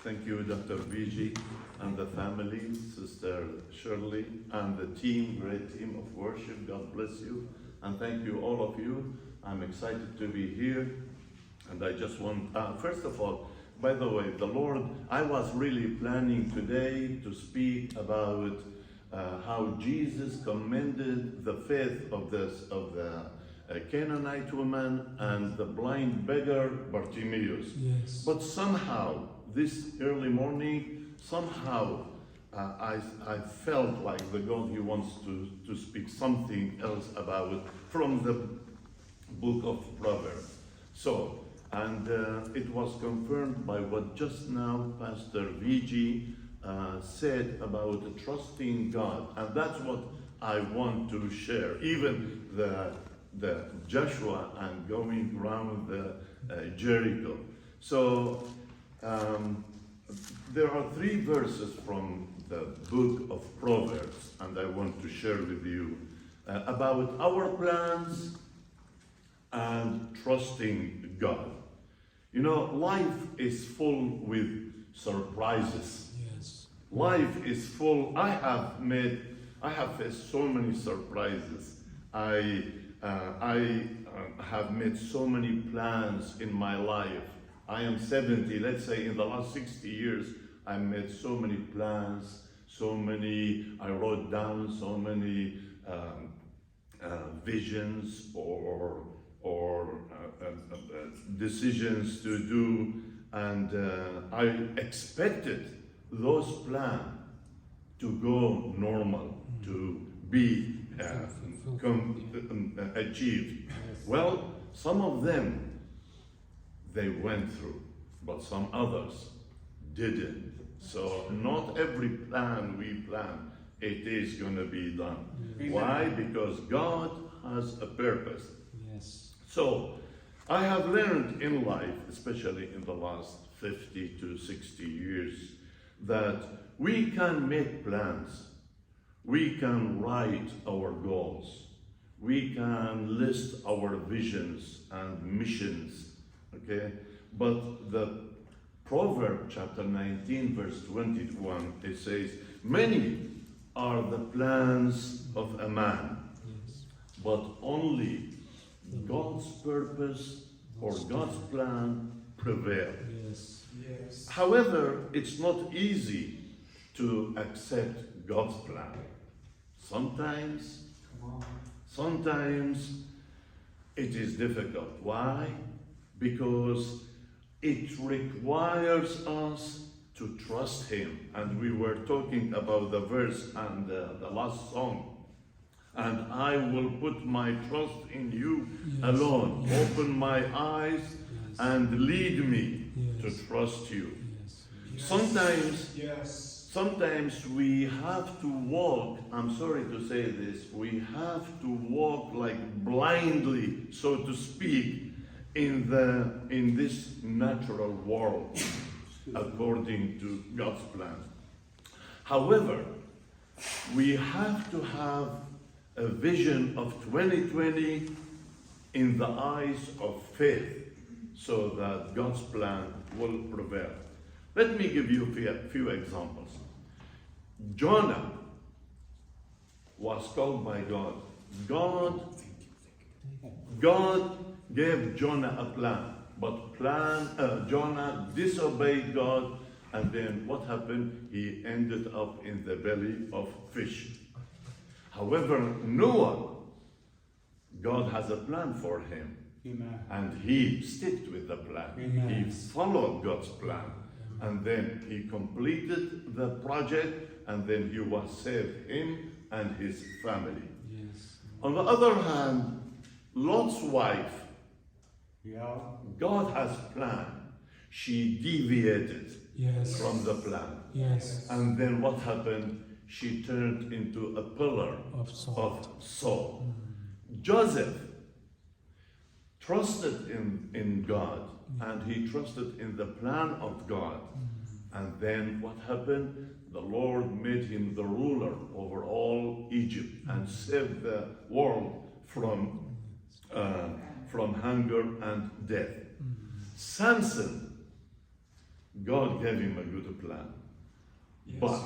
Thank you, Dr. VG and the family, Sister Shirley, and the team, great team of worship. God bless you. And thank you, all of you. I'm excited to be here. And I just want, first of all, by the way, the Lord, I was really planning today to speak about how Jesus commended the faith of the Canaanite woman and the blind beggar Bartimaeus. Yes. But somehow, this early morning, I felt like the God, He wants to speak something else about it from the book of Proverbs. So, and it was confirmed by what just now Pastor VG said about trusting God, and that's what I want to share. Even the Joshua and going around the Jericho. So there are 3 verses from the book of Proverbs, and I want to share with you about our plans and trusting God. You know, life is full with surprises. Yes. Life is full. I have faced so many surprises. I have made so many plans in my life. I am 70, let's say in the last 60 years, I made so many plans, I wrote down so many visions or decisions to do, and I expected those plans to go normal, to be achieved. Well, some of them they went through, but some others didn't. So not every plan we plan, it is going to be done. Yes. Why? Because God has a purpose. Yes. So I have learned in life, especially in the last 50 to 60 years, that we can make plans. We can write our goals. We can list our visions and missions. Okay? But the Proverbs chapter 19 verse 21, it says, many are the plans of a man, Yes. but only God's purpose or God's plan prevail. Yes. Yes. However, it's not easy to accept God's plan. Sometimes it is difficult. Why? Because it requires us to trust Him. And we were talking about the verse and the last song. And I will put my trust in you alone. Yes. Open my eyes and lead me to trust you. Yes. Sometimes we have to walk, I'm sorry to say this, we have to walk like blindly, so to speak, in this natural world, according to God's plan. However, we have to have a vision of 2020 in the eyes of faith, so that God's plan will prevail. Let me give you a few examples. Jonah was called by God. God gave Jonah a plan, but Jonah disobeyed God, and then what happened? He ended up in the belly of fish. However, Noah, God has a plan for him. Amen. And he stuck with the plan. Amen. He followed God's plan. And then he completed the project, and then he was saved, him and his family. Yes. On the other hand, Lot's wife, God has planned. She deviated Yes. from the plan. Yes. And then what happened? She turned into a pillar Of salt. of salt. Joseph trusted in God, and he trusted in the plan of God. And then what happened? The Lord made him the ruler over all Egypt and saved the world from hunger and death. Samson, God gave him a good plan. Yes, But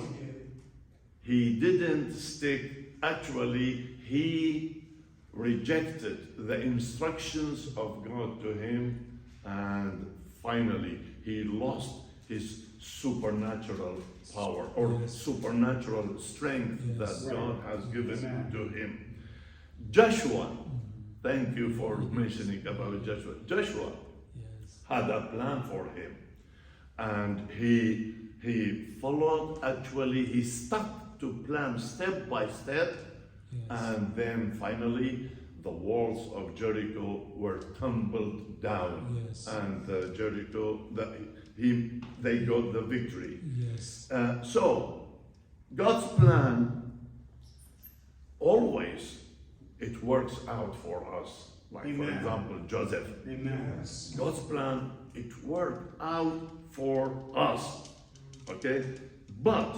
he didn't stick. Actually, he rejected the instructions of God to him, and finally he lost his supernatural power or Yes. supernatural strength Yes. that God has given Amen. to him. Joshua, thank you for mentioning about Joshua. Joshua Yes. had a plan for him, and he followed. Actually, he stuck to plan step by step, Yes. and then finally the walls of Jericho were tumbled down, Yes. and Jericho, they got the victory. Yes. So God's plan always it works out for us. Like for Amen. example, Joseph. Amen. God's plan, it worked out for us. Okay? But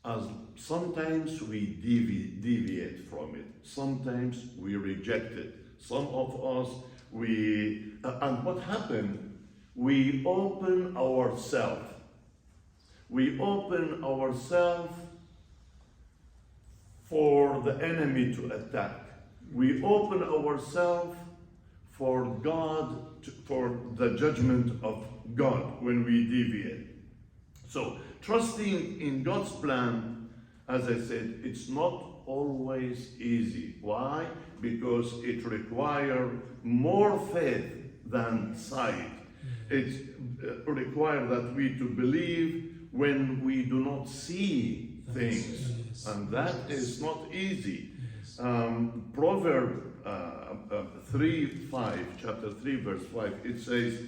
as sometimes we deviate from it, sometimes we reject it. Some of us, and what happened? We open ourselves. We open ourselves for the enemy to attack. We open ourselves for God, for the judgment of God when we deviate. So, trusting in God's plan, as I said, it's not always easy. Why? Because it requires more faith than sight. It requires that we to believe when we do not see things. Yes. And that is not easy. Yes. Proverb 3:5, chapter 3, verse 5, it says,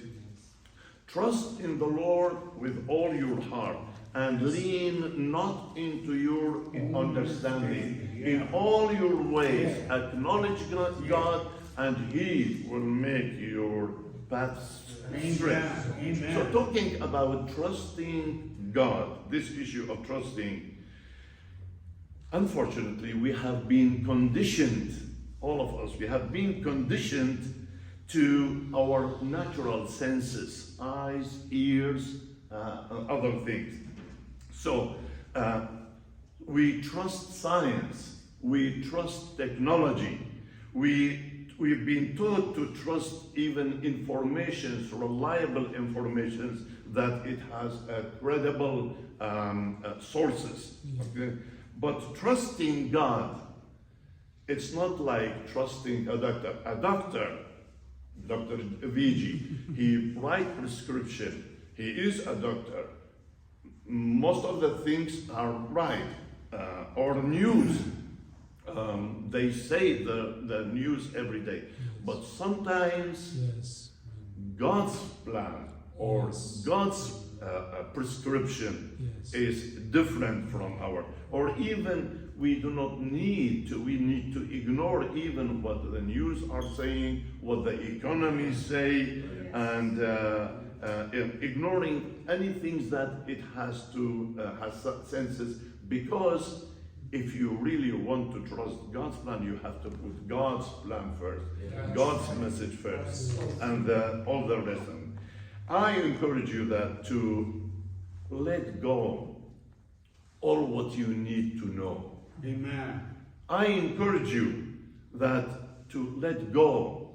trust in the Lord with all your heart and lean not into your understanding. In all your ways acknowledge God, and He will make your paths straight. Amen. So talking about trusting God, this issue of trusting, unfortunately, we have been conditioned, all of us, we have been conditioned to our natural senses, eyes, ears, other things. So we trust science, we trust technology, we've been taught to trust even informations, reliable informations, that it has credible sources. Okay? But trusting God, it's not like trusting a doctor. A doctor, Dr. VG, he writes prescription. He is a doctor. Most of the things are right. Or news, they say the news every day. But sometimes Yes. God's plan or Yes. God's prescription Yes. is different from our, or even we do not need to, we need to ignore even what the news are saying, what the economies say, and ignoring anything that it has to has senses, because if you really want to trust God's plan, you have to put God's plan first, God's message first, and all the rest of them. I encourage you that to let go all what you need to know. Amen. I encourage you that to let go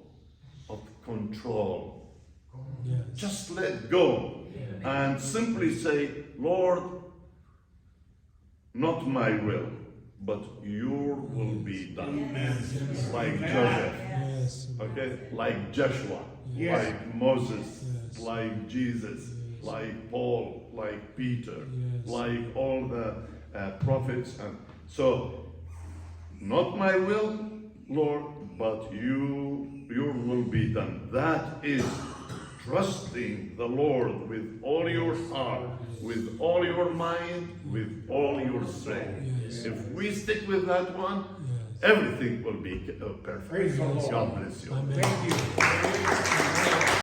of control. Yes. Just let go and simply say, Lord, not my will, but your will be done. Amen. Like Joseph, Yes. okay? Like Joshua, Yes. like Moses, Yes. like Jesus, Yes. like Paul, like Peter, Yes. like all the prophets. And so, not my will, Lord, but your will be done. That is trusting the Lord with all your heart, with all your mind, with all your strength. Yes. If we stick with that one, Yes. everything will be perfect. Praise the Lord. God bless you. Amen. Thank you.